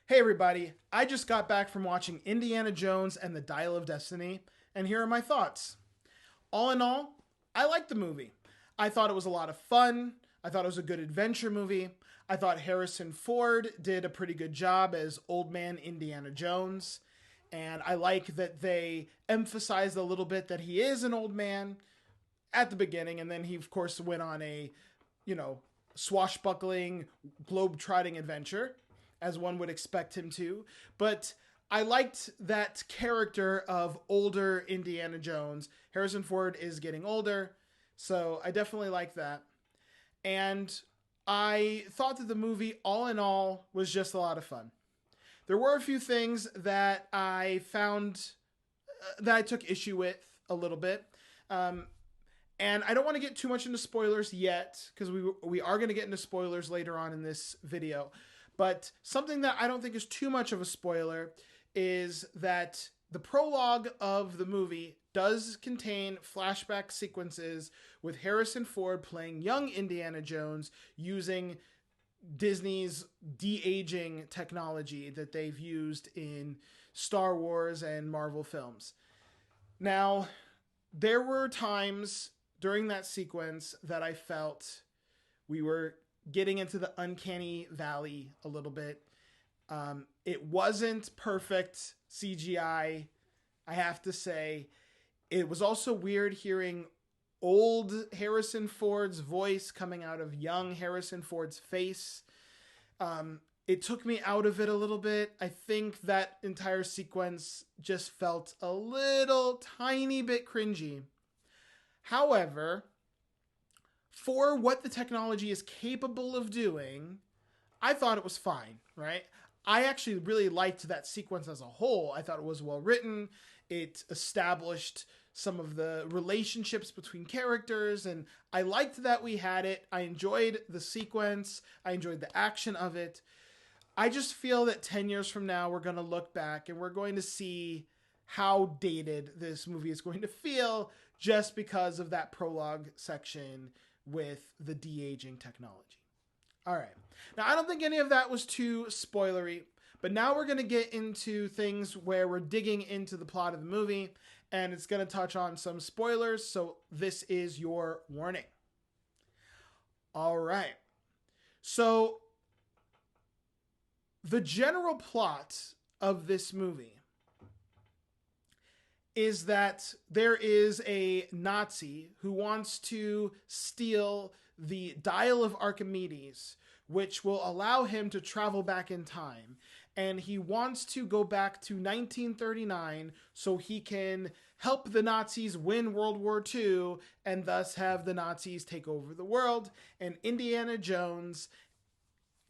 Hey everybody, I just got back from watching Indiana Jones and the Dial of Destiny, and here are my thoughts. All in all, I liked the movie. I thought it was a lot of fun. I thought it was a good adventure movie. I thought Harrison Ford did a pretty good job as Old Man Indiana Jones. And I like that they emphasized a little bit that he is an old man at the beginning, and then he, of course, went on a, you know, swashbuckling, globe-trotting adventure, as one would expect him to. But I liked that character of older Indiana Jones. Harrison Ford is getting older, so I definitely like that. And I thought that the movie, all in all, was just a lot of fun. There were a few things that I found that I took issue with a little bit. Um, and I don't want to get too much into spoilers yet because we are going to get into spoilers later on in this video. But something that I don't think is too much of a spoiler is that the prologue of the movie does contain flashback sequences with Harrison Ford playing young Indiana Jones using Disney's de-aging technology that they've used in Star Wars and Marvel films. Now, there were times during that sequence that I felt we were getting into the uncanny valley a little bit. It wasn't perfect CGI, I have to say. It was also weird hearing old Harrison Ford's voice coming out of young Harrison Ford's face. It took me out of it a little bit. I think that entire sequence just felt a little tiny bit cringy. However, for what the technology is capable of doing, I thought it was fine, right? I actually really liked that sequence as a whole. I thought it was well written. It established some of the relationships between characters, and I liked that we had it. I enjoyed the sequence, I enjoyed the action of it. I just feel that 10 years from now, we're going to look back and we're going to see how dated this movie is going to feel just because of that prologue section with the de aging technology. All right. Now, I don't think any of that was too spoilery, but now we're going to get into things where we're digging into the plot of the movie, and it's going to touch on some spoilers, so this is your warning. All right. So, the general plot of this movie is that there is a Nazi who wants to steal the Dial of Archimedes, which will allow him to travel back in time. And he wants to go back to 1939 so he can help the Nazis win World War II and thus have the Nazis take over the world. And Indiana Jones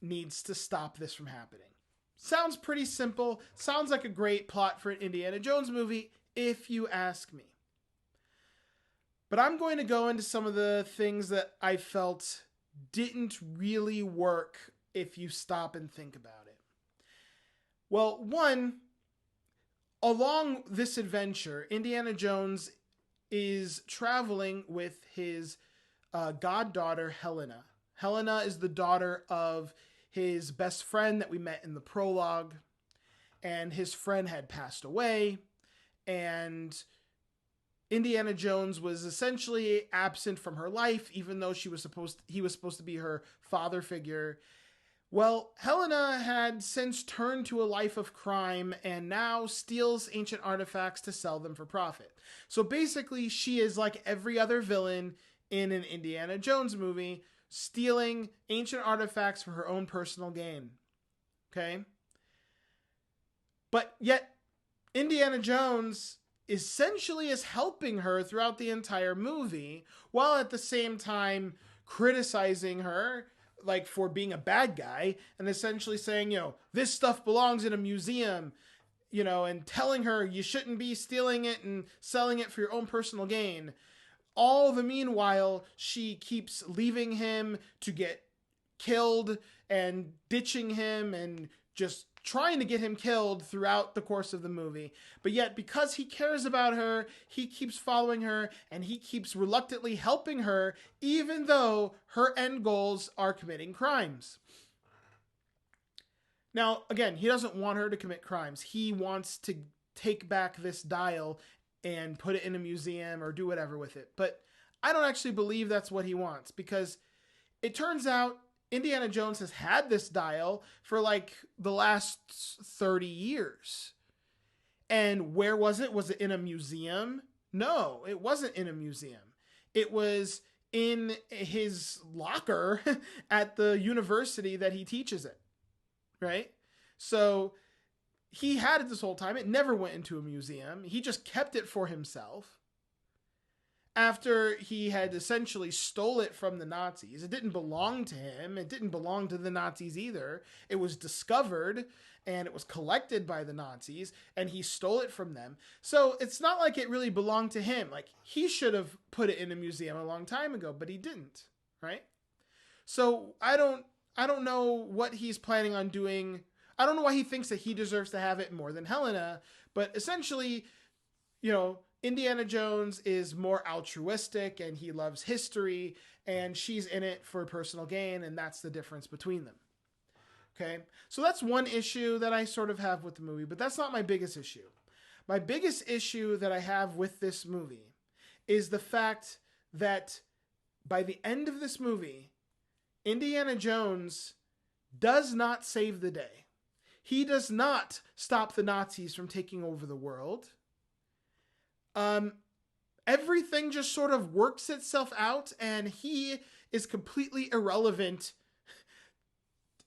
needs to stop this from happening. Sounds pretty simple. Sounds like a great plot for an Indiana Jones movie, if you ask me. But I'm going to go into some of the things that I felt didn't really work if you stop and think about it. Well, one, along this adventure, Indiana Jones is traveling with his goddaughter, Helena. Helena is the daughter of his best friend that we met in the prologue, and his friend had passed away, and Indiana Jones was essentially absent from her life, even though he was supposed to be her father figure. Well, Helena had since turned to a life of crime and now steals ancient artifacts to sell them for profit. So basically, she is like every other villain in an Indiana Jones movie, stealing ancient artifacts for her own personal gain. Okay? But yet, Indiana Jones essentially is helping her throughout the entire movie while at the same time criticizing her like for being a bad guy and essentially saying, this stuff belongs in a museum, and telling her you shouldn't be stealing it and selling it for your own personal gain. All the meanwhile, she keeps leaving him to get killed and ditching him and just trying to get him killed throughout the course of the movie. But yet, because he cares about her, he keeps following her and he keeps reluctantly helping her, even though her end goals are committing crimes. Now, again, he doesn't want her to commit crimes. He wants to take back this dial and put it in a museum or do whatever with it. But I don't actually believe that's what he wants, because it turns out Indiana Jones has had this dial for like the last 30 years. And where was it? Was it in a museum? No, it wasn't in a museum. It was in his locker at the university that he teaches at, right? So he had it this whole time. It never went into a museum. He just kept it for himself. After he had essentially stole it from the Nazis. It didn't belong to him. It didn't belong to the Nazis either. It was discovered and it was collected by the Nazis, and he stole it from them. So it's not like it really belonged to him. Like, he should have put it in a museum a long time ago, but he didn't, right? So I don't know what he's planning on doing. I don't know why he thinks that he deserves to have it more than Helena, but essentially, you know, Indiana Jones is more altruistic and he loves history, and she's in it for personal gain, and that's the difference between them. Okay, so that's one issue that I sort of have with the movie, but that's not my biggest issue. My biggest issue that I have with this movie is the fact that by the end of this movie, Indiana Jones does not save the day. He does not stop the Nazis from taking over the world. Everything just sort of works itself out, and he is completely irrelevant.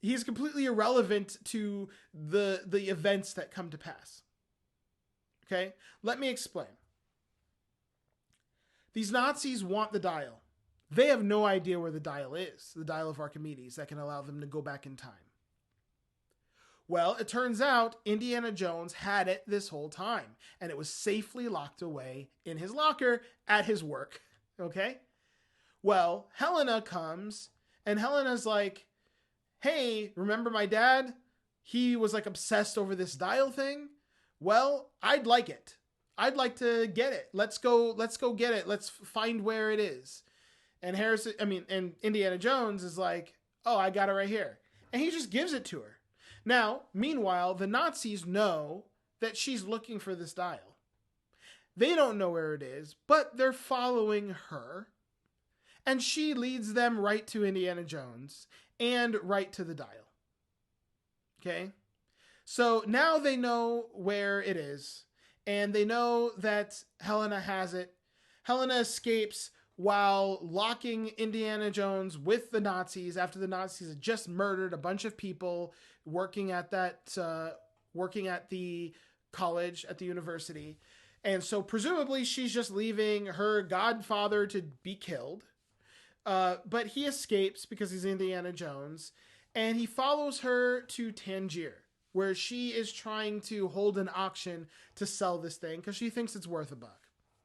He's completely irrelevant to the events that come to pass. Okay? Let me explain. These Nazis want the dial. They have no idea where the dial is, the dial of Archimedes that can allow them to go back in time. Well, it turns out Indiana Jones had it this whole time, and it was safely locked away in his locker at his work. Okay? Well, Helena comes, and Helena's like, hey, remember my dad? He was like obsessed over this dial thing. Well, I'd like it. I'd like to get it. Let's go get it. Let's find where it is. And and Indiana Jones is like, oh, I got it right here. And he just gives it to her. Now, meanwhile, the Nazis know that she's looking for this dial. They don't know where it is, but they're following her. And she leads them right to Indiana Jones and right to the dial. Okay? So now they know where it is, and they know that Helena has it. Helena escapes while locking Indiana Jones with the Nazis after the Nazis had just murdered a bunch of people working at the college, at the university. And so presumably she's just leaving her godfather to be killed. But he escapes because he's Indiana Jones, and he follows her to Tangier, where she is trying to hold an auction to sell this thing because she thinks it's worth $1,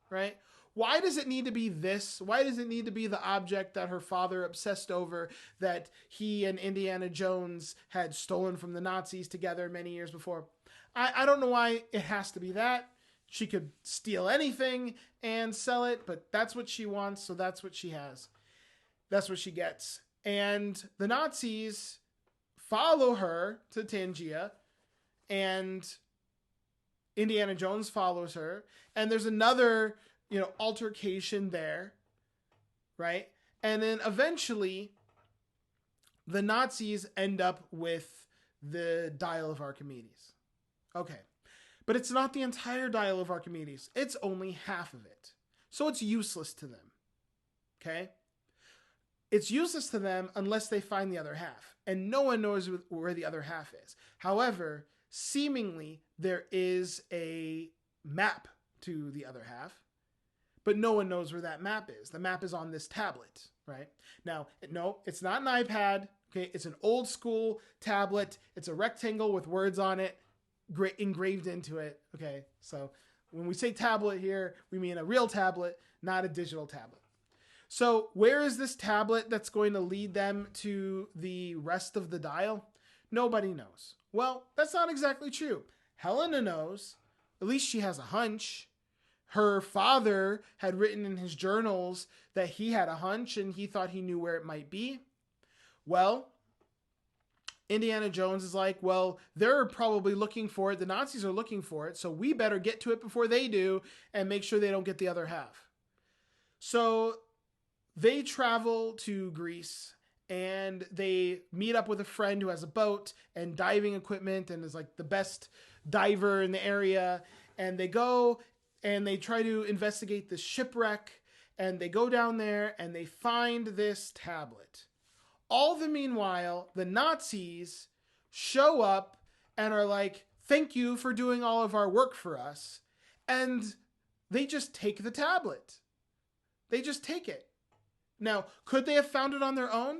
right? Why does it need to be this? Why does it need to be the object that her father obsessed over, that he and Indiana Jones had stolen from the Nazis together many years before? I don't know why it has to be that. She could steal anything and sell it, but that's what she wants, so that's what she has. That's what she gets. And the Nazis follow her to Tangier, and Indiana Jones follows her, and there's another, altercation there, right? And then eventually the Nazis end up with the Dial of Archimedes. Okay. But it's not the entire Dial of Archimedes. It's only half of it. So it's useless to them. Okay? It's useless to them unless they find the other half. And no one knows where the other half is. However, seemingly there is a map to the other half, but no one knows where that map is. The map is on this tablet, right? Now, no, it's not an iPad. Okay, it's an old school tablet. It's a rectangle with words on it engraved into it. Okay, so when we say tablet here, we mean a real tablet, not a digital tablet. So where is this tablet that's going to lead them to the rest of the dial? Nobody knows. Well, that's not exactly true. Helena knows. At least she has a hunch. Her father had written in his journals that he had a hunch and he thought he knew where it might be. Well, Indiana Jones is like, well, they're probably looking for it. The Nazis are looking for it. So we better get to it before they do and make sure they don't get the other half. So they travel to Greece and they meet up with a friend who has a boat and diving equipment and is like the best diver in the area. And they go and they try to investigate the shipwreck, and they go down there and they find this tablet. All the meanwhile, the Nazis show up and are like, thank you for doing all of our work for us. And they just take the tablet. They just take it. Now, could they have found it on their own?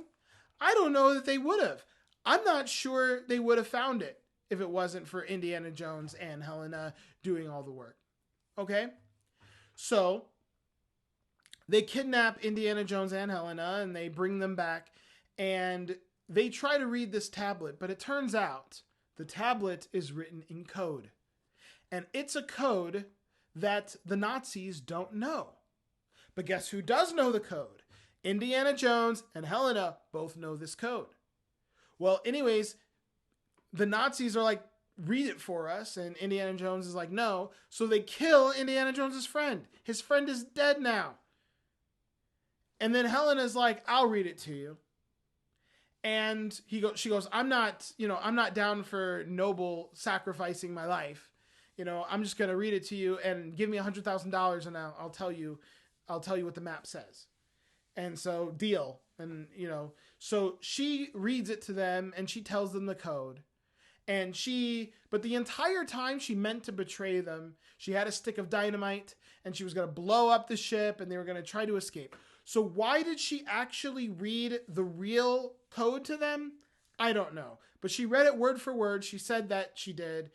I don't know that they would have. I'm not sure they would have found it if it wasn't for Indiana Jones and Helena doing all the work. Okay? So, they kidnap Indiana Jones and Helena and they bring them back and they try to read this tablet, but it turns out the tablet is written in code. And it's a code that the Nazis don't know. But guess who does know the code? Indiana Jones and Helena both know this code. Well, anyways, the Nazis are like, read it for us. And Indiana Jones is like, no. So they kill Indiana Jones's friend. His friend is dead now. And then Helena's like, I'll read it to you. And she goes, I'm not down for noble sacrificing my life. I'm just going to read it to you and give me $100,000 and I'll tell you what the map says. And so deal. And, so she reads it to them and she tells them the code. But the entire time she meant to betray them. She had a stick of dynamite and she was going to blow up the ship and they were going to try to escape. So why did she actually read the real code to them? I don't know. But she read it word for word. She said that she did.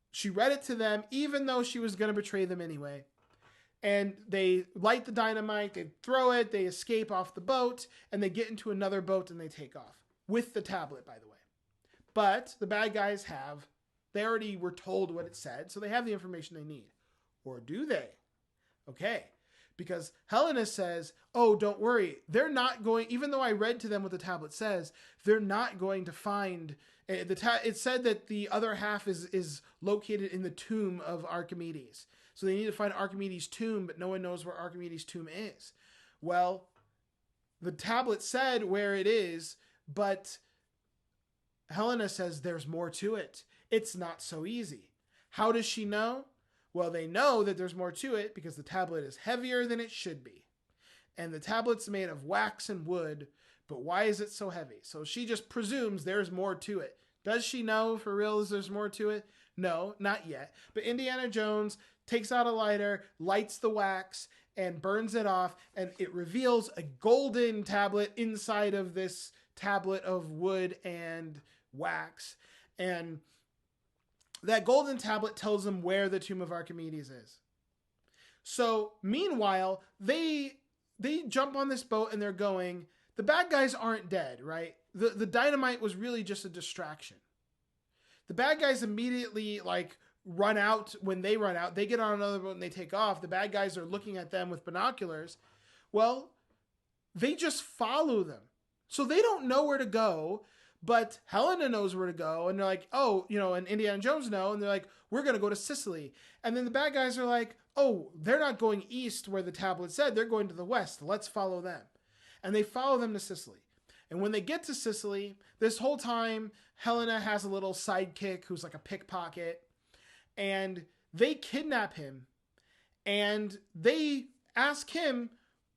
She read it to them even though she was going to betray them anyway. And they light the dynamite, they throw it, they escape off the boat, and they get into another boat and they take off. With the tablet, by the way. But the bad guys they already were told what it said, so they have the information they need. Or do they? Okay. Because Helena says, oh, don't worry. They're not going, even though I read to them what the tablet says, they're not going to find, it said that the other half is located in the tomb of Archimedes. So they need to find Archimedes' tomb, but no one knows where Archimedes' tomb is. Well, the tablet said where it is, but Helena says there's more to it. It's not so easy. How does she know? Well, they know that there's more to it because the tablet is heavier than it should be. And the tablet's made of wax and wood, but why is it so heavy? So she just presumes there's more to it. Does she know for real there's more to it? No, not yet. But Indiana Jones takes out a lighter, lights the wax, and burns it off, and it reveals a golden tablet inside of this tablet of wood and wax. And that golden tablet tells them where the tomb of Archimedes is. So, meanwhile, they jump on this boat and they're going. The bad guys aren't dead, right? The dynamite was really just a distraction. The bad guys immediately, run out. When they run out, they get on another boat and they take off. The bad guys are looking at them with binoculars. Well, they just follow them. So they don't know where to go. But Helena knows where to go, and they're like, oh, and Indiana Jones know, and they're like, we're going to go to Sicily. And then the bad guys are like, oh, they're not going east where the tablet said, they're going to the west. Let's follow them. And they follow them to Sicily. And when they get to Sicily, this whole time, Helena has a little sidekick who's like a pickpocket, and they kidnap him, and they ask him,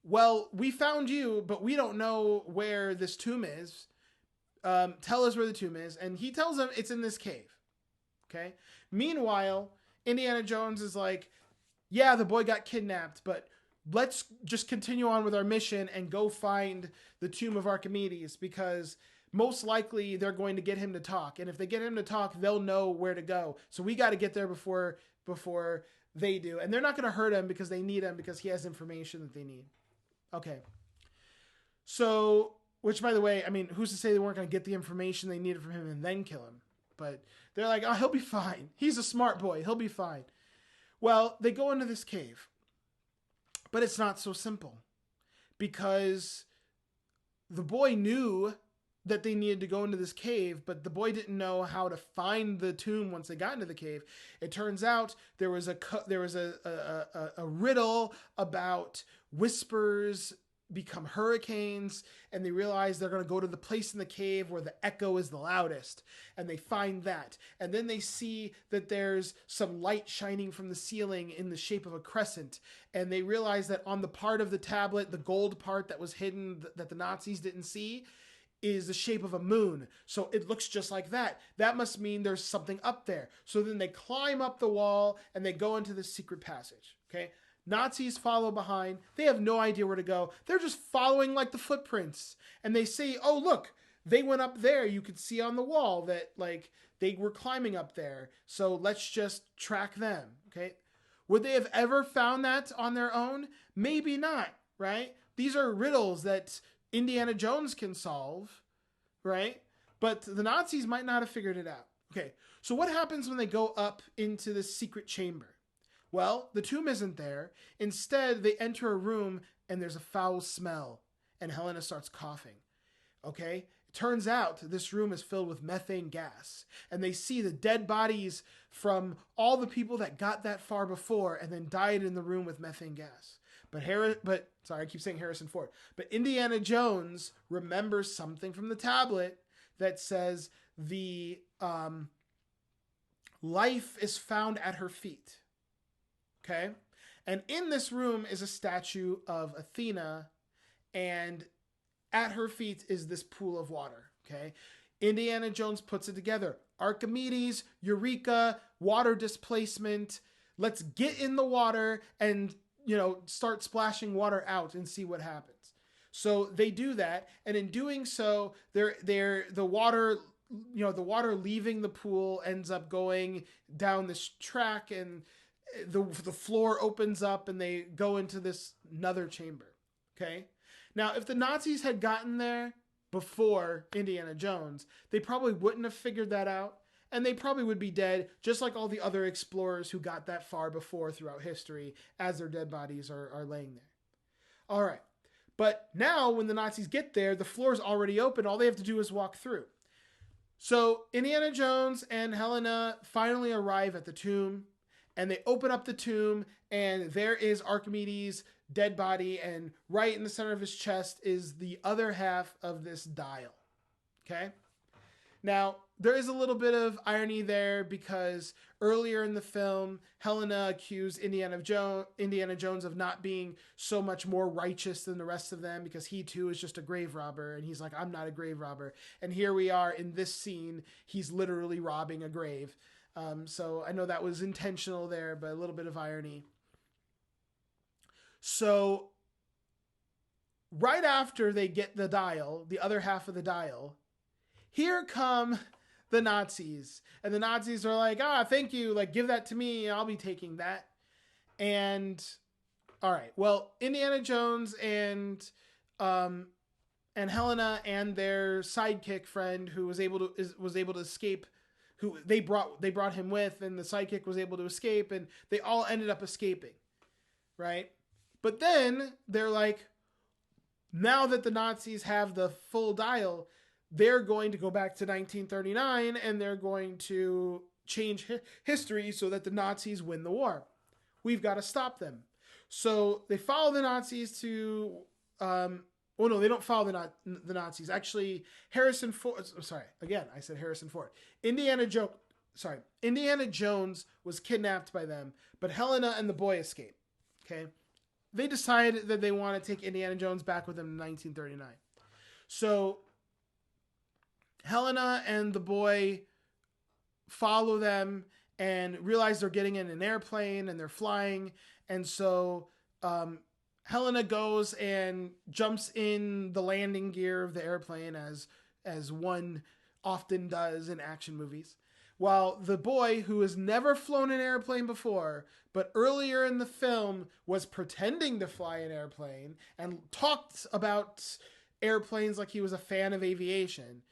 well, we found you, but we don't know where this tomb is. Tell us where the tomb is. And he tells them it's in this cave. Okay. Meanwhile, Indiana Jones is like, yeah, the boy got kidnapped, but let's just continue on with our mission and go find the tomb of Archimedes, because most likely they're going to get him to talk. And if they get him to talk, they'll know where to go. So we got to get there before they do. And they're not going to hurt him because they need him, because he has information that they need. Okay. So, which, by the way, I mean, who's to say they weren't going to get the information they needed from him and then kill him? But they're like, oh, he'll be fine. He's a smart boy. He'll be fine. Well, they go into this cave. But it's not so simple. Because the boy knew that they needed to go into this cave, but the boy didn't know how to find the tomb once they got into the cave. It turns out there was a riddle about whispers become hurricanes, and they realize they're going to go to the place in the cave where the echo is the loudest, and they find that, and then they see that there's some light shining from the ceiling in the shape of a crescent, and they realize that on the part of the tablet, the gold part that was hidden that the Nazis didn't see, is the shape of a moon. So it looks just like that. That must mean there's something up there. So then they climb up the wall and they go into the secret passage. Okay. Nazis follow behind. They have no idea where to go. They're just following like the footprints. And they see, oh, look, they went up there. You could see on the wall that like they were climbing up there. So let's just track them. Okay. Would they have ever found that on their own? Maybe not, right? These are riddles that Indiana Jones can solve, right? But the Nazis might not have figured it out. Okay, so what happens when they go up into the secret chamber? Well, the tomb isn't there. Instead, they enter a room and there's a foul smell, and Helena starts coughing. Okay, it turns out this room is filled with methane gas, and they see the dead bodies from all the people that got that far before and then died in the room with methane gas. But sorry, I keep saying Harrison Ford. But Indiana Jones remembers something from the tablet that says the life is found at her feet. Okay? And in this room is a statue of Athena, and at her feet is this pool of water. Okay? Indiana Jones puts it together. Archimedes, Eureka, water displacement. Let's get in the water and start splashing water out and see what happens. So they do that, and in doing so, the water leaving the pool ends up going down this track, and the floor opens up, and they go into this another chamber. Okay, now if the Nazis had gotten there before Indiana Jones, they probably wouldn't have figured that out. And they probably would be dead, just like all the other explorers who got that far before throughout history, as their dead bodies are laying there. All right. But now, when the Nazis get there, the floor is already open. All they have to do is walk through. So Indiana Jones and Helena finally arrive at the tomb, and they open up the tomb, and there is Archimedes' dead body, and right in the center of his chest is the other half of this dial. Okay? Now, there is a little bit of irony there because earlier in the film, Helena accused Indiana Jones of not being so much more righteous than the rest of them because he too is just a grave robber. And he's like, I'm not a grave robber. And here we are in this scene, he's literally robbing a grave. So I know that was intentional there, but a little bit of irony. So right after they get the dial, the other half of the dial, here come the Nazis. And the Nazis are like, thank you. Like, give that to me. I'll be taking that. And all right. Well, Indiana Jones and Helena and their sidekick friend who was able to escape, who they brought him with, and the sidekick was able to escape, and they all ended up escaping. Right? But then they're like, now that the Nazis have the full dial, they're going to go back to 1939 and they're going to change history so that the Nazis win the war. We've got to stop them. So they follow the Nazis to... no, they don't follow the Nazis. Actually, Harrison Ford... Sorry, again, I said Harrison Ford. Indiana Jones was kidnapped by them, but Helena and the boy escape. Okay? They decide that they want to take Indiana Jones back with them in 1939. So Helena and the boy follow them and realize they're getting in an airplane and they're flying. And so Helena goes and jumps in the landing gear of the airplane as one often does in action movies. While the boy, who has never flown an airplane before, but earlier in the film was pretending to fly an airplane and talked about airplanes like he was a fan of aviation,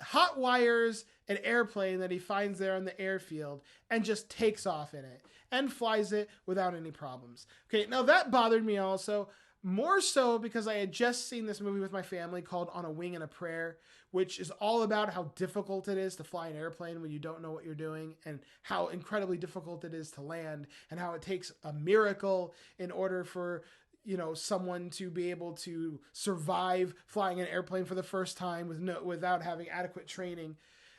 hot wires an airplane that he finds there on the airfield and just takes off in it and flies it without any problems. Okay, now that bothered me also. More so because I had just seen this movie with my family called On a Wing and a Prayer, which is all about how difficult it is to fly an airplane when you don't know what you're doing, and how incredibly difficult it is to land, and how it takes a miracle in order for someone to be able to survive flying an airplane for the first time without having adequate training.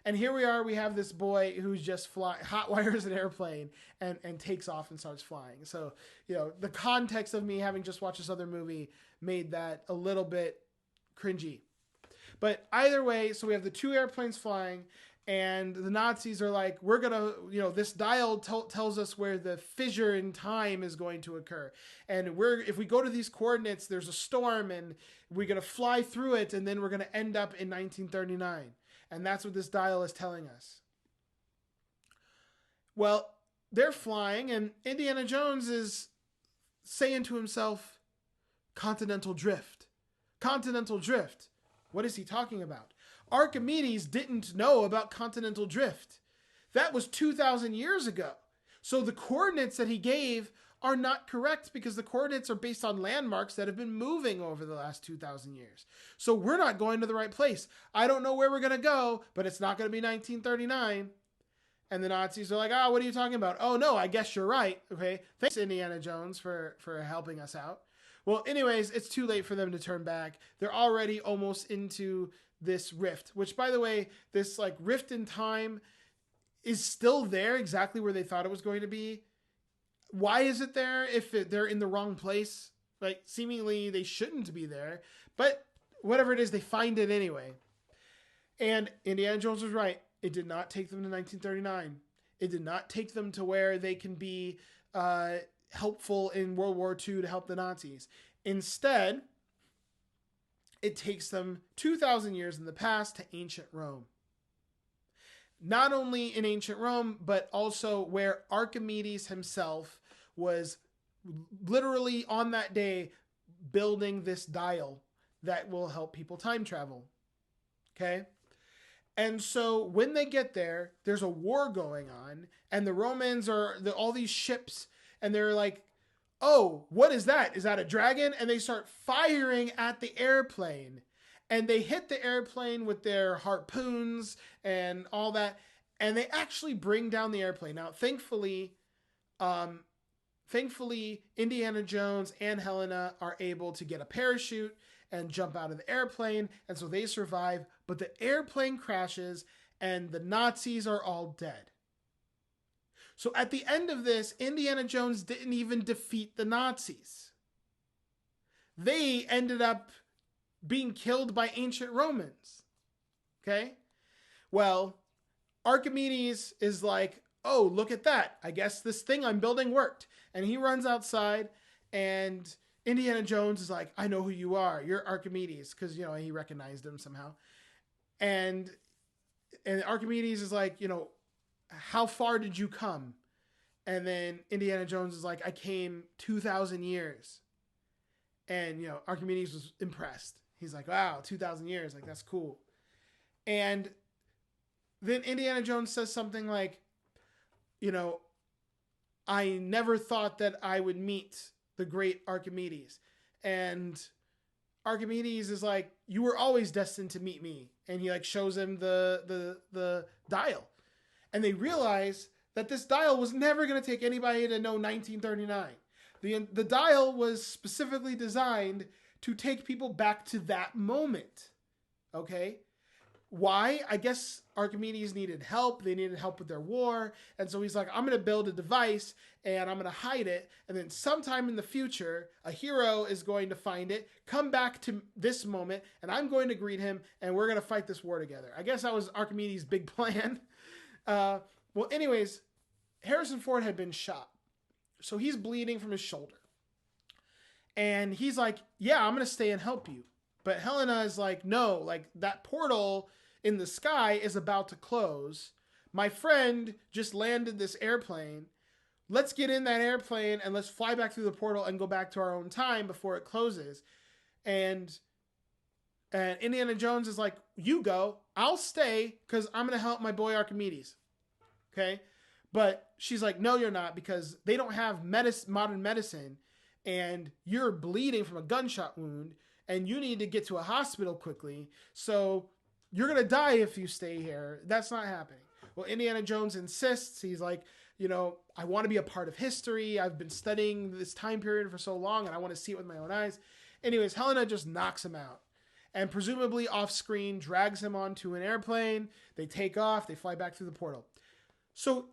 And here we are, we have this boy who's just hot wires an airplane and takes off and starts flying. So, the context of me having just watched this other movie made that a little bit cringy. But either way, so we have the two airplanes flying, and the Nazis are like, we're going to, this dial tells us where the fissure in time is going to occur. And if we go to these coordinates, there's a storm, and we're going to fly through it, and then we're going to end up in 1939. And that's what this dial is telling us. Well, they're flying, and Indiana Jones is saying to himself, continental drift. Continental drift. What is he talking about? Archimedes didn't know about continental drift. That was 2,000 years ago. So the coordinates that he gave are not correct, because the coordinates are based on landmarks that have been moving over the last 2,000 years. So we're not going to the right place. I don't know where we're going to go, but it's not going to be 1939. And the Nazis are like, what are you talking about? Oh, no, I guess you're right. Okay, thanks, Indiana Jones, for helping us out. Well, anyways, it's too late for them to turn back. They're already almost into this rift, which, by the way, this rift in time is still there exactly where they thought it was going to be. Why is it there if they're in the wrong place? Seemingly they shouldn't be there, but whatever it is, they find it anyway. And Indiana Jones was right. It did not take them to 1939. It did not take them to where they can be helpful in World War II to help the Nazis. Instead, it takes them 2,000 years in the past to ancient Rome. Not only in ancient Rome, but also where Archimedes himself was literally on that day building this dial that will help people time travel. Okay? And so when they get there, there's a war going on, and the Romans are all these ships, and they're like, oh, what is that? Is that a dragon? And they start firing at the airplane. And they hit the airplane with their harpoons and all that. And they actually bring down the airplane. Now, thankfully, Indiana Jones and Helena are able to get a parachute and jump out of the airplane. And so they survive. But the airplane crashes and the Nazis are all dead. So at the end of this, Indiana Jones didn't even defeat the Nazis. They ended up being killed by ancient Romans. Okay? Well, Archimedes is like, oh, look at that. I guess this thing I'm building worked. And he runs outside, and Indiana Jones is like, I know who you are. You're Archimedes. Because, he recognized him somehow. And Archimedes is like, how far did you come? And then Indiana Jones is like, I came 2,000 years. And, Archimedes was impressed. He's like, wow, 2,000 years. That's cool. And then Indiana Jones says something like, I never thought that I would meet the great Archimedes. And Archimedes is like, you were always destined to meet me. And he shows him the dial. And they realize that this dial was never going to take anybody to know 1939. The dial was specifically designed to take people back to that moment. Okay? Why? I guess Archimedes needed help. They needed help with their war. And so he's like, I'm going to build a device and I'm going to hide it. And then sometime in the future, a hero is going to find it, come back to this moment, and I'm going to greet him, and we're going to fight this war together. I guess that was Archimedes' big plan. Well, anyways, Harrison Ford had been shot. So he's bleeding from his shoulder. And he's like, yeah, I'm going to stay and help you. But Helena is like, no, that portal in the sky is about to close. My friend just landed this airplane. Let's get in that airplane and let's fly back through the portal and go back to our own time before it closes. And Indiana Jones is like, you go, I'll stay because I'm going to help my boy Archimedes. Okay? But she's like, no, you're not, because they don't have modern medicine. and you're bleeding from a gunshot wound and you need to get to a hospital quickly. So you're going to die if you stay here. That's not happening. Well, Indiana Jones insists. He's like, I want to be a part of history. I've been studying this time period for so long and I want to see it with my own eyes. Anyways, Helena just knocks him out and presumably off screen drags him onto an airplane. They take off. They fly back through the portal. So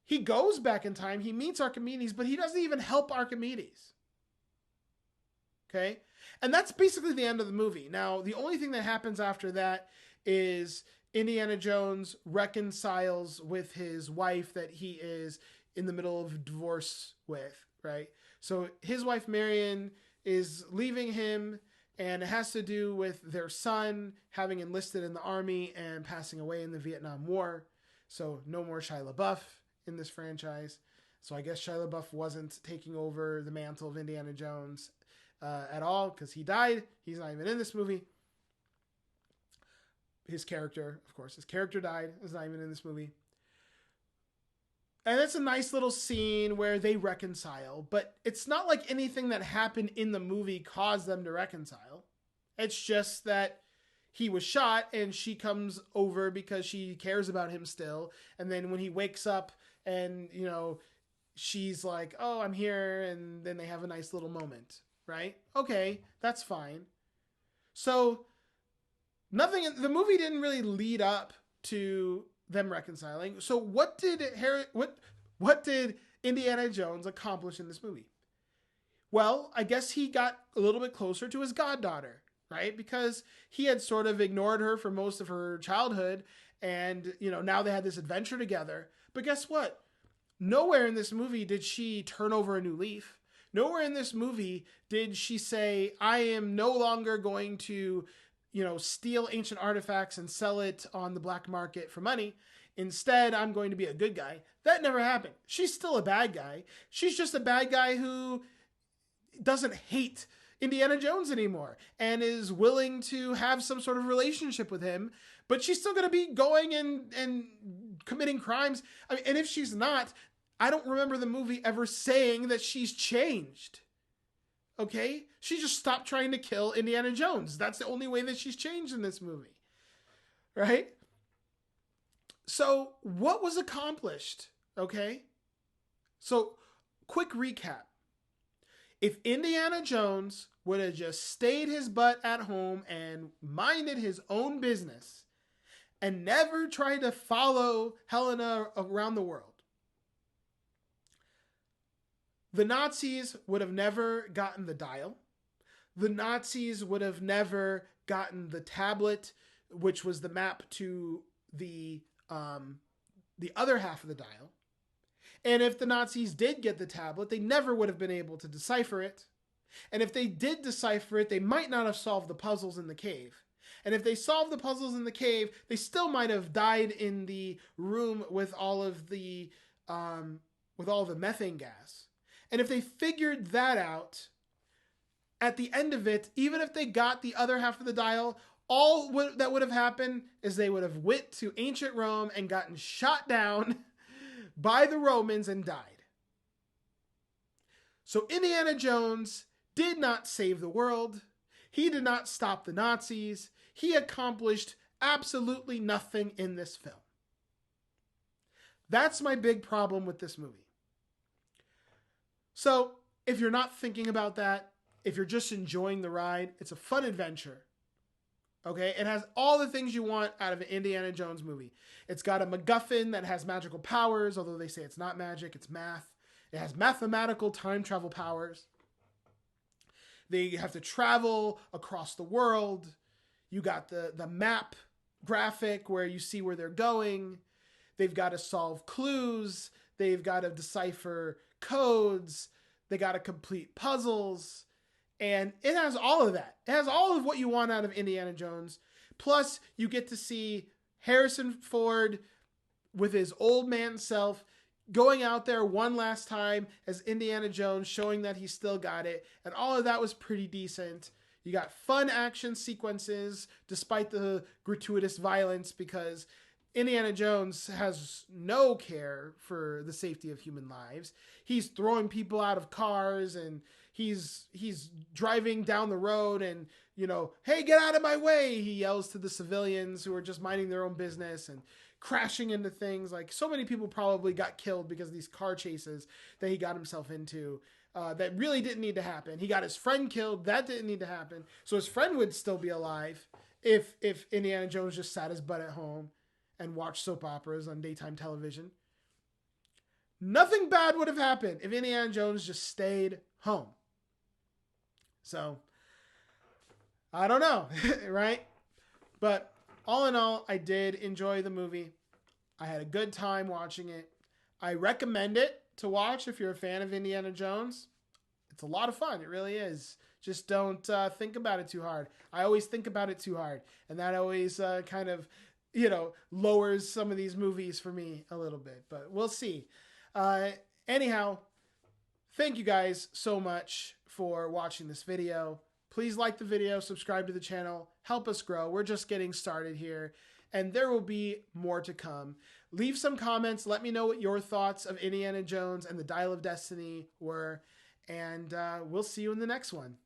he goes back in time. He meets Archimedes, but he doesn't even help Archimedes. Okay? And that's basically the end of the movie. Now, the only thing that happens after that is Indiana Jones reconciles with his wife that he is in the middle of divorce with, right? So his wife, Marion, is leaving him, and it has to do with their son having enlisted in the army and passing away in the Vietnam War. So no more Shia LaBeouf in this franchise. So I guess Shia LaBeouf wasn't taking over the mantle of Indiana Jones at all because he died. He's not even in this movie. His character died. Is not even in this movie. And it's a nice little scene where they reconcile, but it's not like anything that happened in the movie caused them to reconcile. It's just that he was shot and she comes over because she cares about him still. And then when he wakes up and, she's like, oh, I'm here. And then they have a nice little moment, right? Okay, that's fine. So the movie didn't really lead up to them reconciling. So what did Indiana Jones accomplish in this movie? Well, I guess he got a little bit closer to his goddaughter, right? Because he had sort of ignored her for most of her childhood, and now they had this adventure together. But guess what? Nowhere in this movie did she turn over a new leaf. Nowhere in this movie did she say, I am no longer going to steal ancient artifacts and sell it on the black market for money. Instead, I'm going to be a good guy. That never happened. She's still a bad guy. She's just a bad guy who doesn't hate Indiana Jones anymore and is willing to have some sort of relationship with him, but she's still going to be going and committing crimes. And if she's not, I don't remember the movie ever saying that she's changed. Okay? She just stopped trying to kill Indiana Jones. That's the only way that she's changed in this movie. Right? So, what was accomplished? Okay? So, quick recap. If Indiana Jones would have just stayed his butt at home and minded his own business and never tried to follow Helena around the world, the Nazis would have never gotten the dial. The Nazis would have never gotten the tablet, which was the map to the other half of the dial. And if the Nazis did get the tablet, they never would have been able to decipher it. And if they did decipher it, they might not have solved the puzzles in the cave. And if they solved the puzzles in the cave, they still might have died in the room with all of the methane gas. And if they figured that out, at the end of it, even if they got the other half of the dial, that would have happened is they would have went to ancient Rome and gotten shot down by the Romans and died. So Indiana Jones did not save the world. He did not stop the Nazis. He accomplished absolutely nothing in this film. That's my big problem with this movie. So, if you're not thinking about that, if you're just enjoying the ride, it's a fun adventure. Okay? It has all the things you want out of an Indiana Jones movie. It's got a MacGuffin that has magical powers, although they say it's not magic, it's math. It has mathematical time travel powers. They have to travel across the world. You got the map graphic where you see where they're going. They've got to solve clues. They've got to decipher codes. They got to complete puzzles. And it has all of that. It has all of what you want out of Indiana Jones. Plus, you get to see Harrison Ford with his old man self going out there one last time as Indiana Jones, showing that he still got it. And all of that was pretty decent. You got fun action sequences despite the gratuitous violence, because Indiana Jones has no care for the safety of human lives. He's throwing people out of cars, and he's driving down the road, and hey, get out of my way, he yells to the civilians who are just minding their own business and crashing into things. Like, so many people probably got killed because of these car chases that he got himself into. That really didn't need to happen. He got his friend killed. That didn't need to happen. So his friend would still be alive if Indiana Jones just sat his butt at home and watched soap operas on daytime television. Nothing bad would have happened if Indiana Jones just stayed home. So, I don't know, right? But all in all, I did enjoy the movie. I had a good time watching it. I recommend it to watch if you're a fan of Indiana Jones. It's a lot of fun. It really is. Just don't think about it too hard. I always think about it too hard. And that always kind of, lowers some of these movies for me a little bit. But we'll see. Anyhow, thank you guys so much for watching this video. Please like the video, subscribe to the channel, help us grow. We're just getting started here, and there will be more to come. Leave some comments. Let me know what your thoughts of Indiana Jones and the Dial of Destiny were, and we'll see you in the next one.